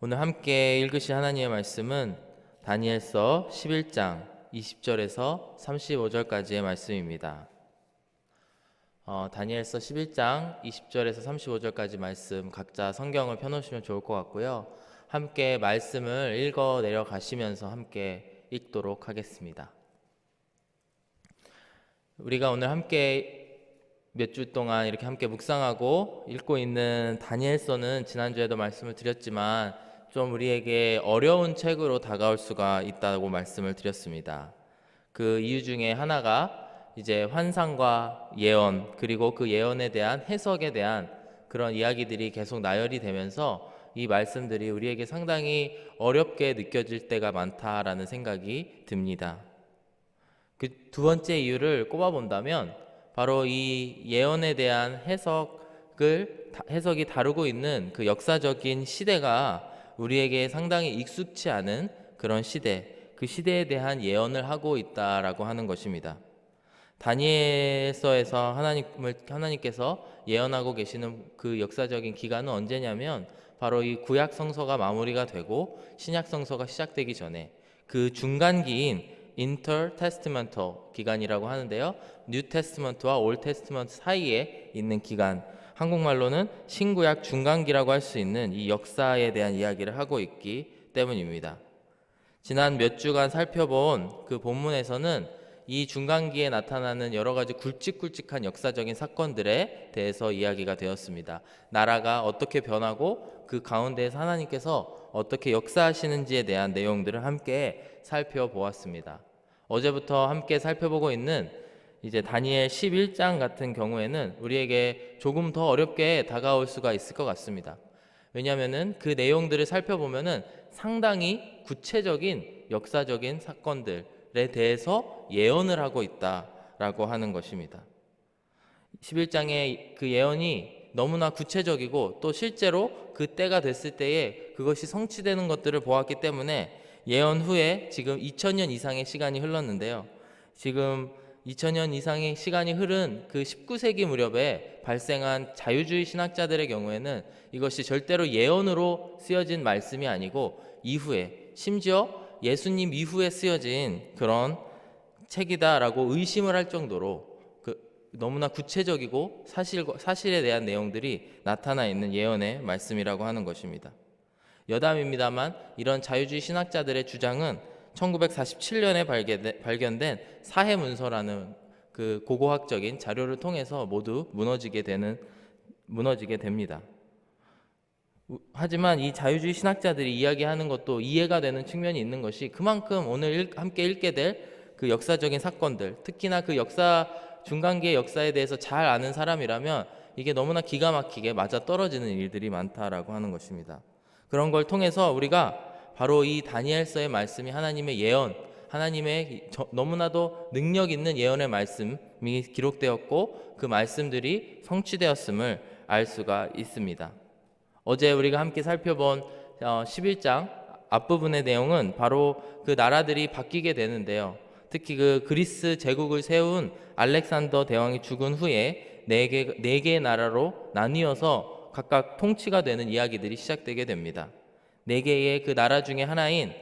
오늘 함께 읽으실 하나님의 말씀은 다니엘서 11장 20절에서 35절까지의 말씀입니다. 다니엘서 11장 20절에서 35절까지 말씀 각자 성경을 펴놓으시면 좋을 것 같고요. 함께 말씀을 읽어 내려가시면서 함께 읽도록 하겠습니다. 우리가 오늘 함께 몇 주 동안 이렇게 함께 묵상하고 읽고 있는 다니엘서는 지난주에도 말씀을 드렸지만 좀 우리에게 어려운 책으로 다가올 수가 있다고 말씀을 드렸습니다. 그 이유 중에 하나가 이제 환상과 예언, 그리고 그 예언에 대한 해석에 대한 그런 이야기들이 계속 나열이 되면서 이 말씀들이 우리에게 상당히 어렵게 느껴질 때가 많다라는 생각이 듭니다. 그 두 번째 이유를 꼽아본다면 바로 이 예언에 대한 해석이 다루고 있는 그 역사적인 시대가 우리에게 상당히 익숙치 않은 그런 시대, 그 시대에 대한 예언을 하고 있다라고 하는 것입니다. 다니엘서에서 하나님께서 예언하고 계시는 그 역사적인 기간은 언제냐면 바로 이 구약 성서가 마무리가 되고 신약 성서가 시작되기 전에 그 중간기인 intertestamental 기간이라고 하는데요. 뉴 테스트먼트와 올 테스트먼트 사이에 있는 기간, 한국말로는 신구약 중간기라고 할 수 있는 이 역사에 대한 이야기를 하고 있기 때문입니다. 지난 몇 주간 살펴본 그 본문에서는 이 중간기에 나타나는 여러 가지 굵직굵직한 역사적인 사건들에 대해서 이야기가 되었습니다. 나라가 어떻게 변하고 그 가운데에서 하나님께서 어떻게 역사하시는지에 대한 내용들을 함께 살펴보았습니다. 어제부터 함께 살펴보고 있는 이제 다니엘 11장 같은 경우에는 우리에게 조금 더 어렵게 다가올 수가 있을 것 같습니다. 왜냐하면은 그 내용들을 살펴보면은 상당히 구체적인 역사적인 사건들에 대해서 예언을 하고 있다라고 하는 것입니다. 11장의 그 예언이 너무나 구체적이고 또 실제로 그 때가 됐을 때에 그것이 성취되는 것들을 보았기 때문에 예언 후에 지금 2000년 이상의 시간이 흘렀는데요. 지금 2000년 이상의 시간이 흐른 그 19세기 무렵에 발생한 자유주의 신학자들의 경우에는 이것이 절대로 예언으로 쓰여진 말씀이 아니고 이후에, 심지어 예수님 이후에 쓰여진 그런 책이다라고 의심을 할 정도로 너무나 구체적이고 사실에 대한 내용들이 나타나 있는 예언의 말씀이라고 하는 것입니다. 여담입니다만 이런 자유주의 신학자들의 주장은 1947년에 발견된 사해문서라는 그 고고학적인 자료를 통해서 모두 무너지게 됩니다. 하지만 이 자유주의 신학자들이 이야기하는 것도 이해가 되는 측면이 있는 것이 그만큼 오늘 함께 읽게 될 그 역사적인 사건들, 특히나 그 중간기의 역사에 대해서 잘 아는 사람이라면 이게 너무나 기가 막히게 맞아떨어지는 일들이 많다라고 하는 것입니다. 그런 걸 통해서 우리가 바로 이 다니엘서의 말씀이 하나님의 예언, 하나님의 너무나도 능력 있는 예언의 말씀이 기록되었고 그 말씀들이 성취되었음을 알 수가 있습니다. 어제 우리가 함께 살펴본 11장 앞부분의 내용은 바로 그 나라들이 바뀌게 되는데요. 특히 그 그리스 제국을 세운 알렉산더 대왕이 죽은 후에 네 개의 나라로 나뉘어서 각각 통치가 되는 이야기들이 시작되게 됩니다. 네 개의 그 나라 중에 하나인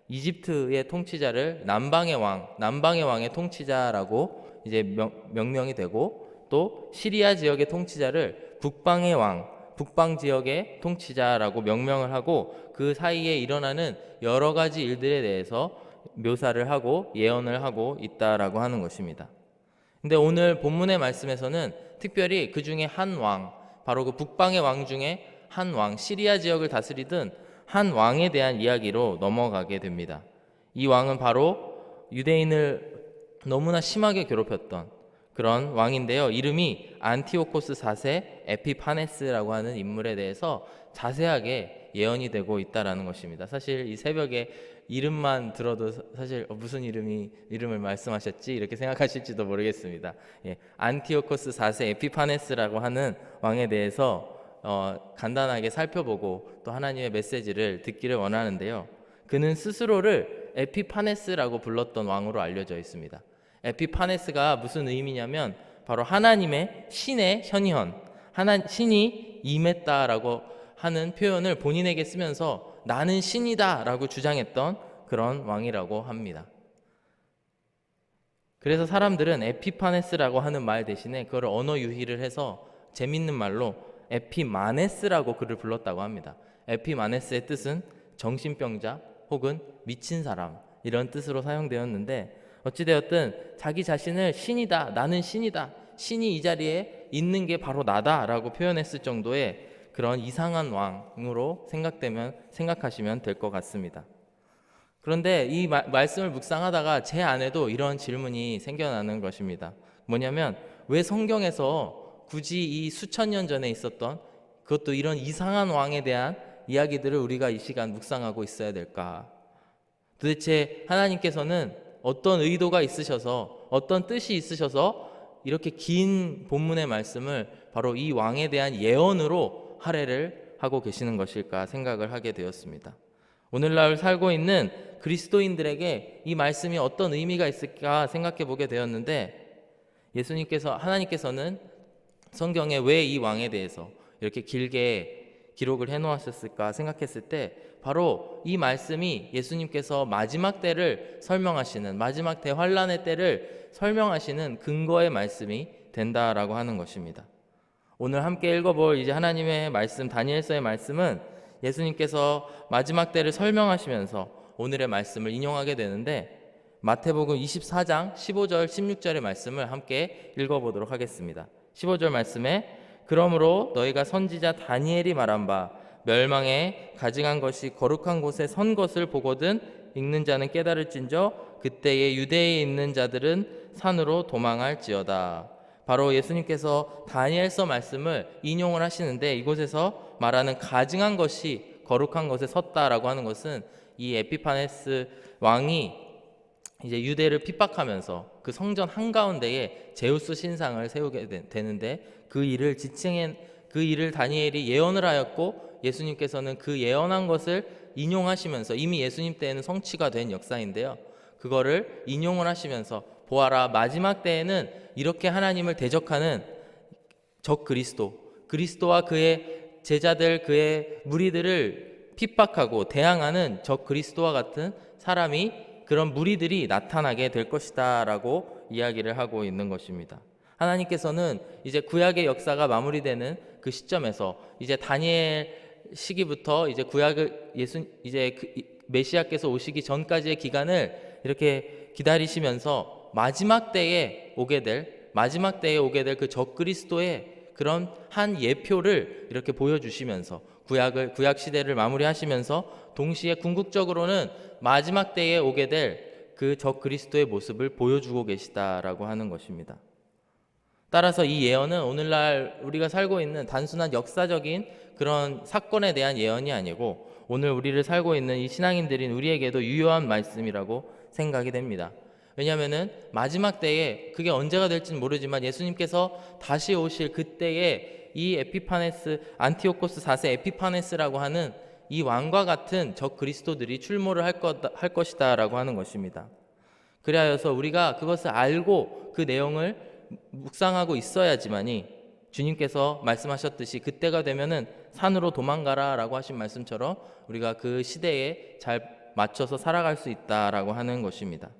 이집트의 통치자를 남방의 왕의 통치자라고 이제 명명이 되고, 또 시리아 지역의 통치자를 북방 지역의 통치자라고 명명을 하고 그 사이에 일어나는 여러 가지 일들에 대해서 묘사를 하고 예언을 하고 있다라고 하는 것입니다. 근데 오늘 본문의 말씀에서는 특별히 그 중에 한 왕, 바로 그 북방의 왕 중에 한 왕, 시리아 지역을 다스리던 한 왕에 대한 이야기로 넘어가게 됩니다. 이 왕은 바로 유대인을 너무나 심하게 괴롭혔던 그런 왕인데요. 이름이 안티오코스 4세 에피파네스라고 하는 인물에 대해서 자세하게 예언이 되고 있다라는 것입니다. 사실 이 새벽에 이름만 들어도 사실 무슨 이름을 말씀하셨지 이렇게 생각하실지도 모르겠습니다. 안티오코스 4세 에피파네스라고 하는 왕에 대해서 간단하게 살펴보고 또 하나님의 메시지를 듣기를 원하는데요. 그는 스스로를 에피파네스라고 불렀던 왕으로 알려져 있습니다. 에피파네스가 무슨 의미냐면 바로 하나님의 신의 현현, 신이 임했다라고 하는 표현을 본인에게 쓰면서 나는 신이다 라고 주장했던 그런 왕이라고 합니다. 그래서 사람들은 에피파네스라고 하는 말 대신에 그걸 언어 유희를 해서 재밌는 말로 에피마네스라고 그를 불렀다고 합니다. 에피마네스의 뜻은 정신병자 혹은 미친 사람 이런 뜻으로 사용되었는데, 어찌되었든 자기 자신을 신이다, 나는 신이다, 신이 이 자리에 있는 게 바로 나다라고 표현했을 정도의 그런 이상한 왕으로 생각하시면 될 것 같습니다. 그런데 이 말씀을 묵상하다가 제 안에도 이런 질문이 생겨나는 것입니다. 뭐냐면, 왜 성경에서 굳이 이 수천 년 전에 있었던 그것도 이런 이상한 왕에 대한 이야기들을 우리가 이 시간 묵상하고 있어야 될까? 도대체 하나님께서는 어떤 의도가 있으셔서, 어떤 뜻이 있으셔서 이렇게 긴 본문의 말씀을 바로 이 왕에 대한 예언으로 할애를 하고 계시는 것일까 생각을 하게 되었습니다. 오늘날 살고 있는 그리스도인들에게 이 말씀이 어떤 의미가 있을까 생각해 보게 되었는데, 하나님께서는 성경에 왜 이 왕에 대해서 이렇게 길게 기록을 해놓으셨을까 생각했을 때, 바로 이 말씀이 예수님께서 마지막 때를 설명하시는, 마지막 대환란의 때를 설명하시는 근거의 말씀이 된다라고 하는 것입니다. 오늘 함께 읽어볼 이제 하나님의 말씀, 다니엘서의 말씀은 예수님께서 마지막 때를 설명하시면서 오늘의 말씀을 인용하게 되는데, 마태복음 24장 15절 16절의 말씀을 함께 읽어보도록 하겠습니다. 15절 말씀에, 그러므로 너희가 선지자 다니엘이 말한 바 멸망에 가증한 것이 거룩한 곳에 선 것을 보거든 읽는 자는 깨달을진저 그때에 유대에 있는 자들은 산으로 도망할지어다. 바로 예수님께서 다니엘서 말씀을 인용을 하시는데, 이곳에서 말하는 가증한 것이 거룩한 것에 섰다라고 하는 것은 이 에피파네스 왕이 이제 유대를 핍박하면서 그 성전 한가운데에 제우스 신상을 세우게 되는데, 그 일을 다니엘이 예언을 하였고, 예수님께서는 그 예언한 것을 인용하시면서, 이미 예수님 때에는 성취가 된 역사인데요, 그거를 인용을 하시면서 보아라, 마지막 때에는 이렇게 하나님을 대적하는 적 그리스도와 그의 제자들, 그의 무리들을 핍박하고 대항하는 적 그리스도와 같은 사람이, 그런 무리들이 나타나게 될 것이다 라고 이야기를 하고 있는 것입니다. 하나님께서는 이제 구약의 역사가 마무리되는 그 시점에서 이제 다니엘 시기부터 이제 메시아께서 오시기 전까지의 기간을 이렇게 기다리시면서 마지막 때에 오게 될 그 적그리스도의 그런 한 예표를 이렇게 보여주시면서 구약 시대를 마무리하시면서 동시에 궁극적으로는 마지막 때에 오게 될 그 적그리스도의 모습을 보여주고 계시다라고 하는 것입니다. 따라서 이 예언은 오늘날 우리가 살고 있는 단순한 역사적인 그런 사건에 대한 예언이 아니고, 오늘 우리를 살고 있는 이 신앙인들인 우리에게도 유효한 말씀이라고 생각이 됩니다. 왜냐하면은 마지막 때에, 그게 언제가 될지는 모르지만 예수님께서 다시 오실 그때에 이 안티오코스 4세 에피파네스라고 하는 이 왕과 같은 적 그리스도들이 출몰을 할 것이다 라고 하는 것입니다. 그리하여서 우리가 그것을 알고 그 내용을 묵상하고 있어야지만이, 주님께서 말씀하셨듯이 그때가 되면은 산으로 도망가라 라고 하신 말씀처럼 우리가 그 시대에 잘 맞춰서 살아갈 수 있다라고 하는 것입니다.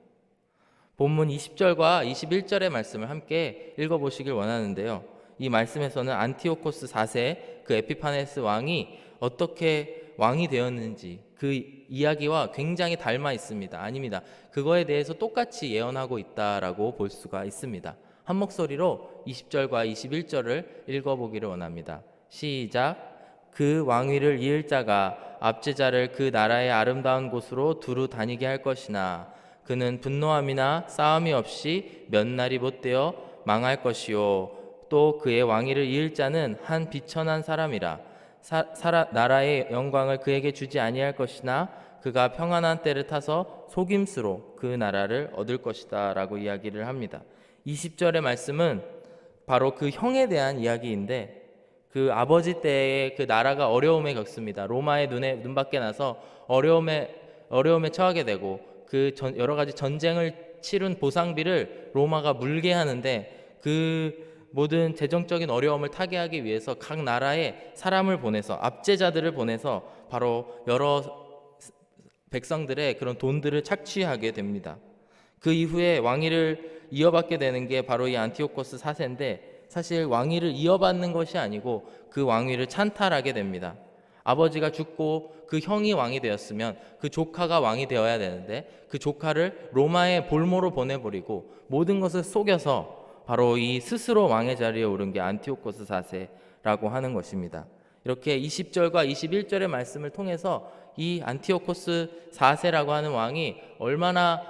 본문 20절과 21절의 말씀을 함께 읽어보시길 원하는데요, 이 말씀에서는 안티오코스 4세 그 에피파네스 왕이 어떻게 왕이 되었는지 그 이야기와 굉장히 닮아 있습니다. 아닙니다. 그거에 대해서 똑같이 예언하고 있다라고 볼 수가 있습니다. 한 목소리로 20절과 21절을 읽어보기를 원합니다. 시작. 그 왕위를 이을 자가 압제자를 그 나라의 아름다운 곳으로 두루 다니게 할 것이나 그는 분노함이나 싸움이 없이 몇 날이 못되어 망할 것이요, 또 그의 왕위를 이을 자는 한 비천한 사람이라 나라의 영광을 그에게 주지 아니할 것이나 그가 평안한 때를 타서 속임수로 그 나라를 얻을 것이다 라고 이야기를 합니다. 20절의 말씀은 바로 그 형에 대한 이야기인데, 그 아버지 때에 그 나라가 어려움에 겪습니다. 로마의 눈밖에 나서 어려움에 처하게 되고, 그 여러 가지 전쟁을 치른 보상비를 로마가 물게 하는데, 그 모든 재정적인 어려움을 타개하기 위해서 각 나라에 사람을 보내서, 압제자들을 보내서 바로 여러 백성들의 그런 돈들을 착취하게 됩니다. 그 이후에 왕위를 이어받게 되는 게 바로 이 안티오코스 4세인데, 사실 왕위를 이어받는 것이 아니고 그 왕위를 찬탈하게 됩니다. 아버지가 죽고 그 형이 왕이 되었으면 그 조카가 왕이 되어야 되는데, 그 조카를 로마의 볼모로 보내버리고 모든 것을 속여서 바로 이 스스로 왕의 자리에 오른 게 안티오코스 4세라고 하는 것입니다. 이렇게 20절과 21절의 말씀을 통해서 이 안티오코스 4세라고 하는 왕이 얼마나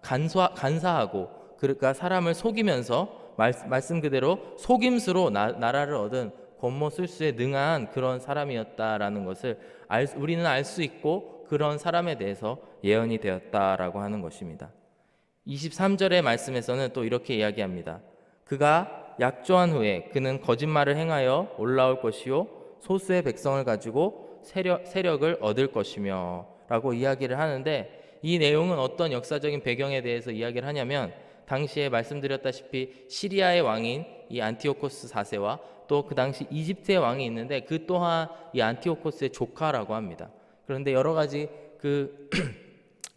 간사하고, 그러니까 사람을 속이면서 말씀 그대로 속임수로 나라를 얻은 권모술수에 능한 그런 사람이었다라는 것을 우리는 알 수 있고, 그런 사람에 대해서 예언이 되었다라고 하는 것입니다. 23절의 말씀에서는 또 이렇게 이야기합니다. 그가 약조한 후에 그는 거짓말을 행하여 올라올 것이요 소수의 백성을 가지고 세력을 얻을 것이며 라고 이야기를 하는데, 이 내용은 어떤 역사적인 배경에 대해서 이야기를 하냐면, 당시에 말씀드렸다시피 시리아의 왕인 이 안티오코스 4세와 또 그 당시 이집트의 왕이 있는데, 그 또한 이 안티오코스의 조카라고 합니다. 그런데 여러 가지 그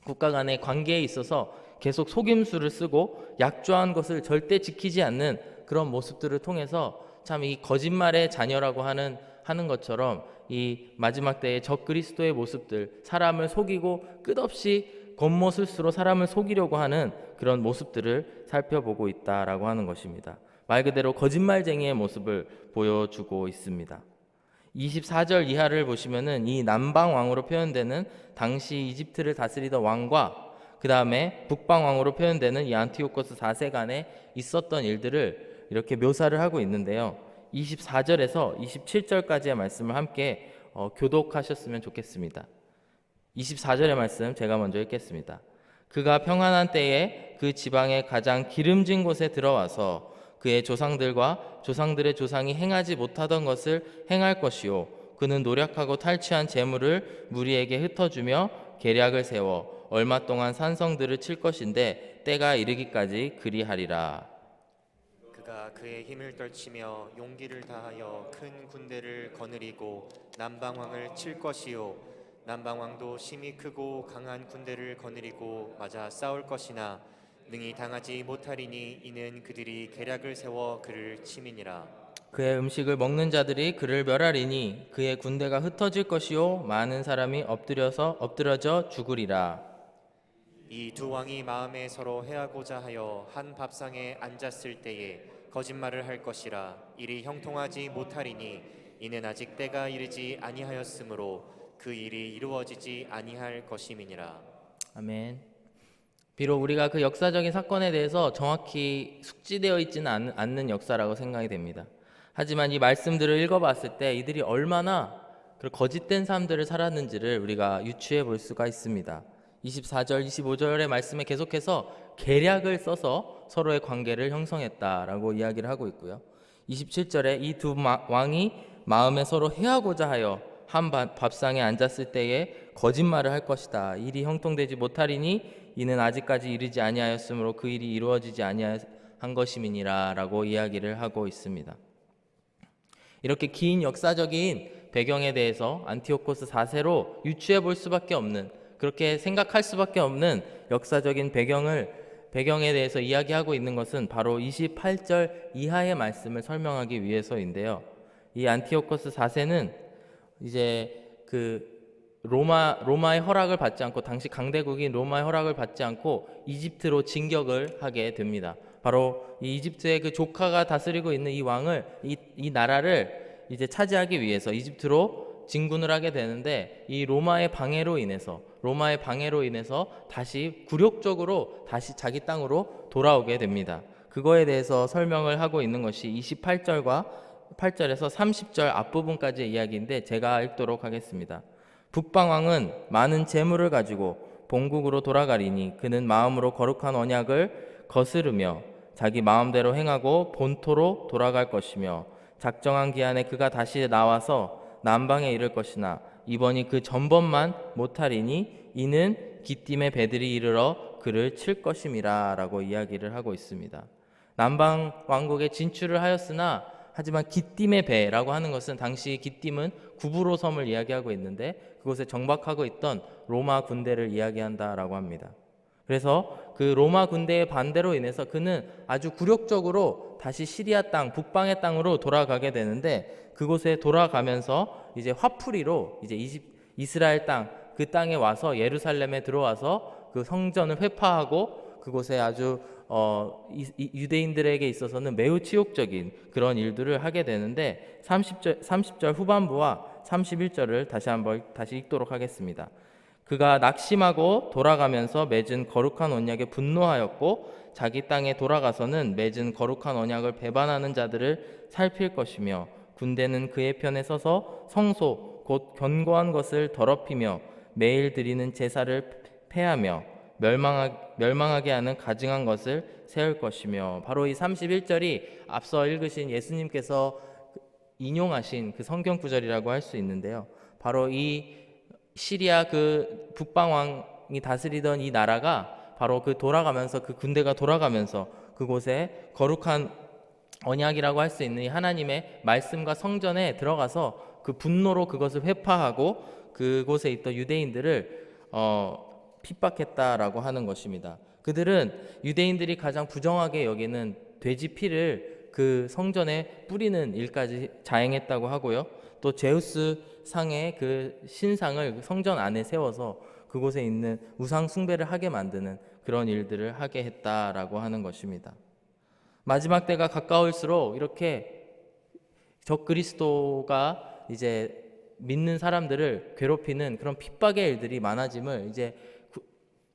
국가 간의 관계에 있어서 계속 속임수를 쓰고 약조한 것을 절대 지키지 않는 그런 모습들을 통해서 참 이 거짓말의 자녀라고 하는 것처럼 이 마지막 때의 적그리스도의 모습들, 사람을 속이고 끝없이 겉모술수로 사람을 속이려고 하는 그런 모습들을 살펴보고 있다라고 하는 것입니다. 말 그대로 거짓말쟁이의 모습을 보여주고 있습니다. 24절 이하를 보시면은 이 남방 왕으로 표현되는 당시 이집트를 다스리던 왕과 그 다음에 북방 왕으로 표현되는 이 안티오코스 4세 간에 있었던 일들을 이렇게 묘사를 하고 있는데요. 24절에서 27절까지의 말씀을 함께 교독하셨으면 좋겠습니다. 24절의 말씀 제가 먼저 읽겠습니다. 그가 평안한 때에 그 지방의 가장 기름진 곳에 들어와서 그의 조상들과 조상들의 조상이 행하지 못하던 것을 행할 것이요, 그는 노력하고 탈취한 재물을 무리에게 흩어주며 계략을 세워 얼마 동안 산성들을 칠 것인데 때가 이르기까지 그리하리라. 그가 그의 힘을 떨치며 용기를 다하여 큰 군대를 거느리고 남방왕을 칠 것이요, 남방왕도 심히 크고 강한 군대를 거느리고 맞아 싸울 것이나 능히 당하지 못하리니 이는 그들이 계략을 세워 그를 침이니라. 그의 음식을 먹는 자들이 그를 멸하리니 그의 군대가 흩어질 것이요 많은 사람이 엎드려져 죽으리라. 이 두 왕이 마음에 서로 해하고자 하여 한 밥상에 앉았을 때에 거짓말을 할 것이라. 일이 형통하지 못하리니 이는 아직 때가 이르지 아니하였으므로 그 일이 이루어지지 아니할 것임이니라. 아멘. 비록 우리가 그 역사적인 사건에 대해서 정확히 숙지되어 있지는 않는 역사라고 생각이 됩니다. 하지만 이 말씀들을 읽어봤을 때 이들이 얼마나 거짓된 삶들을 살았는지를 우리가 유추해 볼 수가 있습니다. 24절, 25절의 말씀에 계속해서 계략을 써서 서로의 관계를 형성했다라고 이야기를 하고 있고요. 27절에 이 두 왕이 마음에 서로 해하고자 하여 한 밥상에 앉았을 때에 거짓말을 할 것이다. 일이 형통되지 못하리니 이는 아직까지 이르지 아니하였으므로 그 일이 이루어지지 아니한 것임이니라 라고 이야기를 하고 있습니다. 이렇게 긴 역사적인 배경에 대해서 안티오코스 4세로 유추해 볼 수밖에 없는, 그렇게 생각할 수밖에 없는 역사적인 배경에 대해서 이야기하고 있는 것은 바로 28절 이하의 말씀을 설명하기 위해서인데요. 이 안티오코스 4세는 이제 그 로마의 허락을 받지 않고, 당시 강대국인 로마의 허락을 받지 않고 이집트로 진격을 하게 됩니다. 바로 이 이집트의 그 조카가 다스리고 있는 이 왕을, 이 나라를 이제 차지하기 위해서 이집트로 진군을 하게 되는데, 이 로마의 방해로 인해서 다시 굴욕적으로 다시 자기 땅으로 돌아오게 됩니다. 그거에 대해서 설명을 하고 있는 것이 28절과 8절에서 30절 앞부분까지의 이야기인데 제가 읽도록 하겠습니다. 북방왕은 많은 재물을 가지고 본국으로 돌아가리니 그는 마음으로 거룩한 언약을 거스르며 자기 마음대로 행하고 본토로 돌아갈 것이며, 작정한 기한에 그가 다시 나와서 남방에 이를 것이나 이번이 그 전번만 못하리니 이는 기띔의 배들이 이르러 그를 칠 것임이라 라고 이야기를 하고 있습니다. 남방 왕국에 진출을 하였으나 하지만 기띔의 배라고 하는 것은 당시 기띔은 구브로 섬을 이야기하고 있는데 그곳에 정박하고 있던 로마 군대를 이야기한다라고 합니다. 그래서 그 로마 군대의 반대로 인해서 그는 아주 굴욕적으로 다시 시리아 땅, 북방의 땅으로 돌아가게 되는데 그곳에 돌아가면서 이제 화풀이로 이제 이스라엘 땅, 그 땅에 와서 예루살렘에 들어와서 그 성전을 회파하고 그곳에 아주 유대인들에게 있어서는 매우 치욕적인 그런 일들을 하게 되는데 30절 후반부와 31절을 다시 읽도록 하겠습니다. 그가 낙심하고 돌아가면서 맺은 거룩한 언약에 분노하였고 자기 땅에 돌아가서는 맺은 거룩한 언약을 배반하는 자들을 살필 것이며 군대는 그의 편에 서서 성소 곧 견고한 것을 더럽히며 매일 드리는 제사를 폐하며 멸망하게 하는 가증한 것을 세울 것이며 바로 이 31절이 앞서 읽으신 예수님께서 인용하신 그 성경 구절이라고 할 수 있는데요. 바로 이 시리아 그 북방왕이 다스리던 이 나라가 바로 그 돌아가면서 그 군대가 돌아가면서 그곳에 거룩한 언약이라고 할 수 있는 이 하나님의 말씀과 성전에 들어가서 그 분노로 그것을 회파하고 그곳에 있던 유대인들을 핍박했다라고 하는 것입니다. 그들은 유대인들이 가장 부정하게 여기는 돼지 피를 그 성전에 뿌리는 일까지 자행했다고 하고요. 또 제우스 상의 그 신상을 성전 안에 세워서 그곳에 있는 우상 숭배를 하게 만드는 그런 일들을 하게 했다라고 하는 것입니다. 마지막 때가 가까울수록 이렇게 적그리스도가 이제 믿는 사람들을 괴롭히는 그런 핍박의 일들이 많아짐을 이제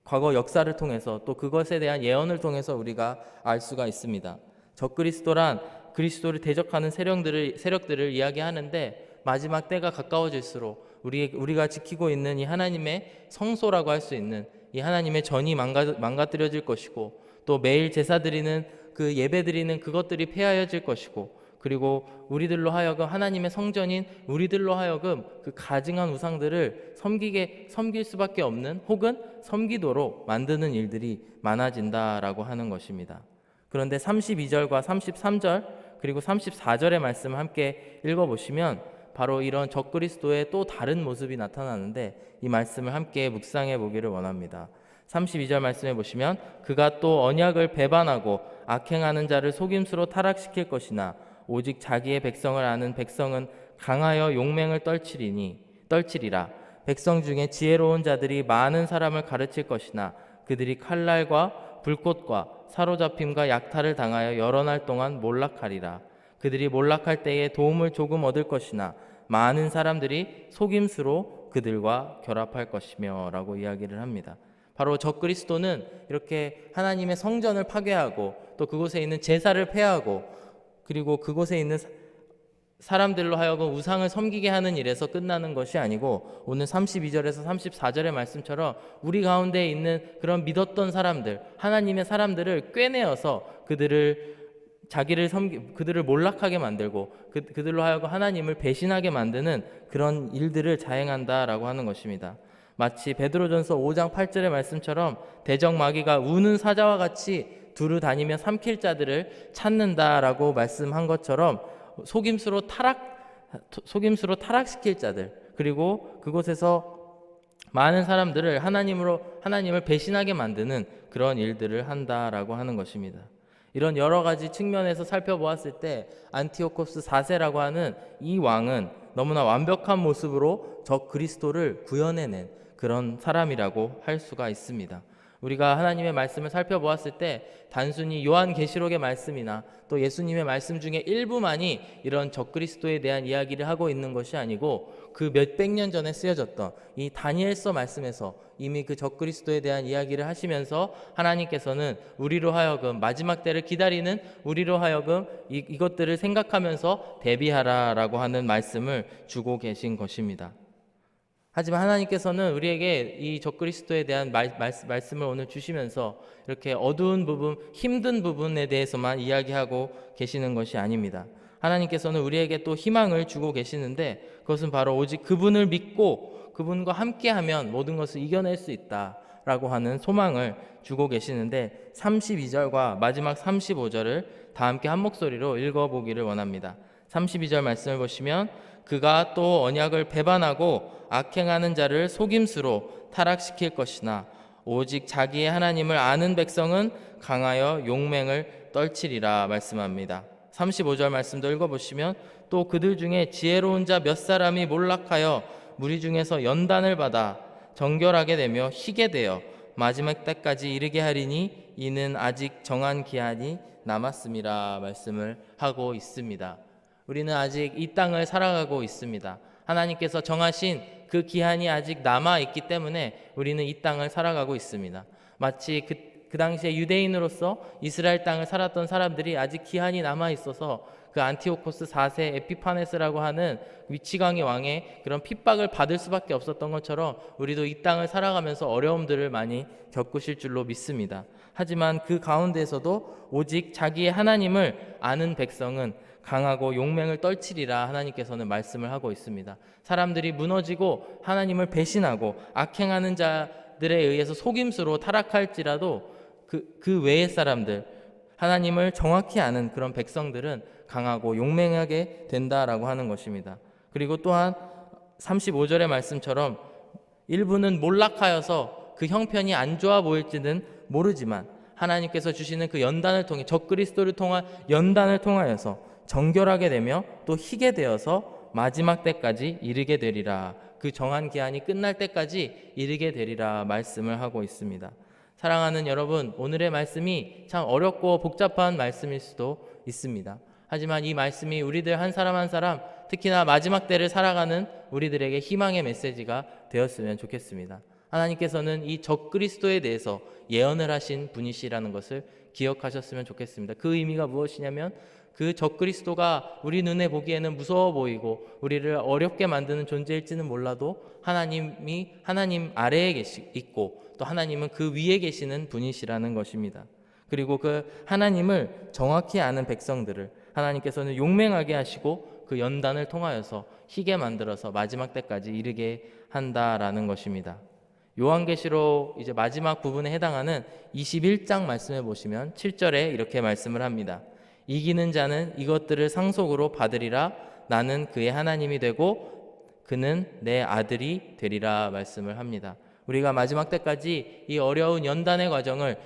과거 역사를 통해서 또 그것에 대한 예언을 통해서 우리가 알 수가 있습니다. 적그리스도란 그리스도를 대적하는 세력들을 이야기하는데 마지막 때가 가까워질수록 우리가 지키고 있는 이 하나님의 성소라고 할 수 있는 이 하나님의 전이 망가뜨려질 것이고 또 매일 제사 드리는 그 예배 드리는 그것들이 폐하여질 것이고 그리고 우리들로 하여금 하나님의 성전인 우리들로 하여금 그 가증한 우상들을 섬길 수밖에 없는 혹은 섬기도록 만드는 일들이 많아진다라고 하는 것입니다. 그런데 32절과 33절 그리고 34절의 말씀을 함께 읽어보시면 바로 이런 적그리스도의 또 다른 모습이 나타나는데 이 말씀을 함께 묵상해 보기를 원합니다. 32절 말씀해 보시면 그가 또 언약을 배반하고 악행하는 자를 속임수로 타락시킬 것이나 오직 자기의 백성을 아는 백성은 강하여 용맹을 떨치리라. 백성 중에 지혜로운 자들이 많은 사람을 가르칠 것이나 그들이 칼날과 불꽃과 사로잡힘과 약탈을 당하여 여러 날 동안 몰락하리라. 그들이 몰락할 때에 도움을 조금 얻을 것이나 많은 사람들이 속임수로 그들과 결합할 것이며 라고 이야기를 합니다. 바로 적그리스도는 이렇게 하나님의 성전을 파괴하고 또 그곳에 있는 제사를 폐하고 그리고 그곳에 있는 사람들로 하여금 우상을 섬기게 하는 일에서 끝나는 것이 아니고 오늘 32절에서 34절의 말씀처럼 우리 가운데 있는 그런 믿었던 사람들, 하나님의 사람들을 꿰내어서 그들을 몰락하게 만들고 그들로 하여금 하나님을 배신하게 만드는 그런 일들을 자행한다라고 하는 것입니다. 마치 베드로전서 5장 8절의 말씀처럼 대적 마귀가 우는 사자와 같이 두루 다니며 삼킬 자들을 찾는다라고 말씀한 것처럼 속임수로 타락시킬 자들 그리고 그곳에서 많은 사람들을 하나님을 배신하게 만드는 그런 일들을 한다라고 하는 것입니다. 이런 여러 가지 측면에서 살펴보았을 때 안티오코스 4세라고 하는 이 왕은 너무나 완벽한 모습으로 적 그리스도를 구현해낸 그런 사람이라고 할 수가 있습니다. 우리가 하나님의 말씀을 살펴보았을 때 단순히 요한계시록의 말씀이나 또 예수님의 말씀 중에 일부만이 이런 적그리스도에 대한 이야기를 하고 있는 것이 아니고 그 몇백 년 전에 쓰여졌던 이 다니엘서 말씀에서 이미 그 적그리스도에 대한 이야기를 하시면서 하나님께서는 우리로 하여금 마지막 때를 기다리는 우리로 하여금 이것들을 생각하면서 대비하라라고 하는 말씀을 주고 계신 것입니다. 하지만 하나님께서는 우리에게 이 적그리스도에 대한 말씀을 오늘 주시면서 이렇게 어두운 부분, 힘든 부분에 대해서만 이야기하고 계시는 것이 아닙니다. 하나님께서는 우리에게 또 희망을 주고 계시는데 그것은 바로 오직 그분을 믿고 그분과 함께하면 모든 것을 이겨낼 수 있다라고 하는 소망을 주고 계시는데 32절과 마지막 35절을 다 함께 한 목소리로 읽어보기를 원합니다. 32절 말씀을 보시면 그가 또 언약을 배반하고 악행하는 자를 속임수로 타락시킬 것이나 오직 자기의 하나님을 아는 백성은 강하여 용맹을 떨치리라 말씀합니다. 35절 말씀도 읽어보시면 또 그들 중에 지혜로운 자 몇 사람이 몰락하여 무리 중에서 연단을 받아 정결하게 되며 희게 되어 마지막 때까지 이르게 하리니 이는 아직 정한 기한이 남았음이라 말씀을 하고 있습니다. 우리는 아직 이 땅을 살아가고 있습니다. 하나님께서 정하신 그 기한이 아직 남아있기 때문에 우리는 이 땅을 살아가고 있습니다. 마치 그 당시에 유대인으로서 이스라엘 땅을 살았던 사람들이 아직 기한이 남아있어서 그 안티오코스 4세 에피파네스라고 하는 위치광이 왕의 그런 핍박을 받을 수밖에 없었던 것처럼 우리도 이 땅을 살아가면서 어려움들을 많이 겪으실 줄로 믿습니다. 하지만 그 가운데에서도 오직 자기의 하나님을 아는 백성은 강하고 용맹을 떨치리라 하나님께서는 말씀을 하고 있습니다. 사람들이 무너지고 하나님을 배신하고 악행하는 자들에 의해서 속임수로 타락할지라도 그 외의 사람들, 하나님을 정확히 아는 그런 백성들은 강하고 용맹하게 된다라고 하는 것입니다. 그리고 또한 35절의 말씀처럼 일부는 몰락하여서 그 형편이 안 좋아 보일지는 모르지만 하나님께서 주시는 그 연단을 통해 적그리스도를 통한 연단을 통하여서 정결하게 되며 또 희게 되어서 마지막 때까지 이르게 되리라. 그 정한 기한이 끝날 때까지 이르게 되리라 말씀을 하고 있습니다. 사랑하는 여러분, 오늘의 말씀이 참 어렵고 복잡한 말씀일 수도 있습니다. 하지만 이 말씀이 우리들 한 사람 한 사람, 특히나 마지막 때를 살아가는 우리들에게 희망의 메시지가 되었으면 좋겠습니다. 하나님께서는 이 적그리스도에 대해서 예언을 하신 분이시라는 것을 기억하셨으면 좋겠습니다. 그 의미가 무엇이냐면 그 적그리스도가 우리 눈에 보기에는 무서워 보이고 우리를 어렵게 만드는 존재일지는 몰라도 하나님이 하나님 아래에 있고 또 하나님은 그 위에 계시는 분이시라는 것입니다. 그리고 그 하나님을 정확히 아는 백성들을 하나님께서는 용맹하게 하시고 그 연단을 통하여서 희게 만들어서 마지막 때까지 이르게 한다라는 것입니다. 요한계시록 이제 마지막 부분에 해당하는 21장 말씀을 보시면 7절에 이렇게 말씀을 합니다. 이기는 자는 이것들을 상속으로 받으리라. 나는 그의 하나님이 되고 그는 내 아들이 되리라 말씀을 합니다. 우리가 마지막 때까지 이 어려운 연단의 과정을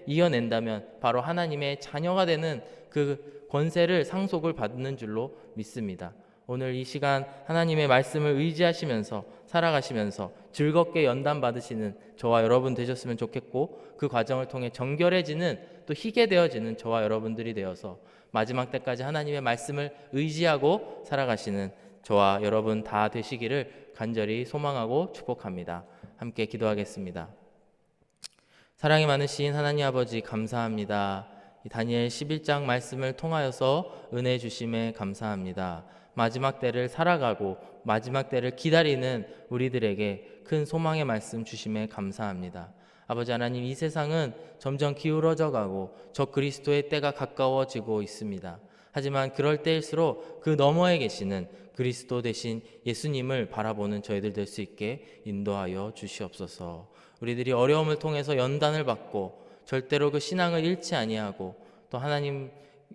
이겨낸다면 바로 하나님의 자녀가 되는 그 권세를 상속을 받는 줄로 믿습니다. 오늘 이 시간 하나님의 말씀을 의지하시면서 살아가시면서 즐겁게 연단 받으시는 저와 여러분 되셨으면 좋겠고 그 과정을 통해 정결해지는 또 희게 되어지는 저와 여러분들이 되어서 마지막 때까지 하나님의 말씀을 의지하고 살아가시는 저와 여러분 다 되시기를 간절히 소망하고 축복합니다. 함께 기도하겠습니다. 사랑이 많으신 하나님 아버지 감사합니다. 이 다니엘 11장 말씀을 통하여서 은혜 주심에 감사합니다. 마지막 때를 살아가고 마지막 때를 기다리는 우리들에게 큰 소망의 말씀 주심에 감사합니다. 아버지 하나님, 이 세상은 점점 기울어져 가고 적그리스도의 때가 가까워지고 있습니다. 하지만 그럴 때일수록 그 너머에 계시는 그리스도 대신 예수님을 바라보는 저희들 될 수 있게 인도하여 주시옵소서. 우리들이 어려움을 통해서 연단을 받고 절대로 그 신앙을 잃지 아니하고 또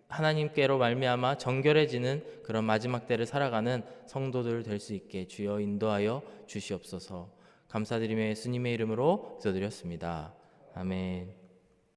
하나님께로 말미암아 정결해지는 그런 마지막 때를 살아가는 성도들 될 수 있게 주여 인도하여 주시옵소서. 감사드리며 예수님의 이름으로 기도드렸습니다. 아멘.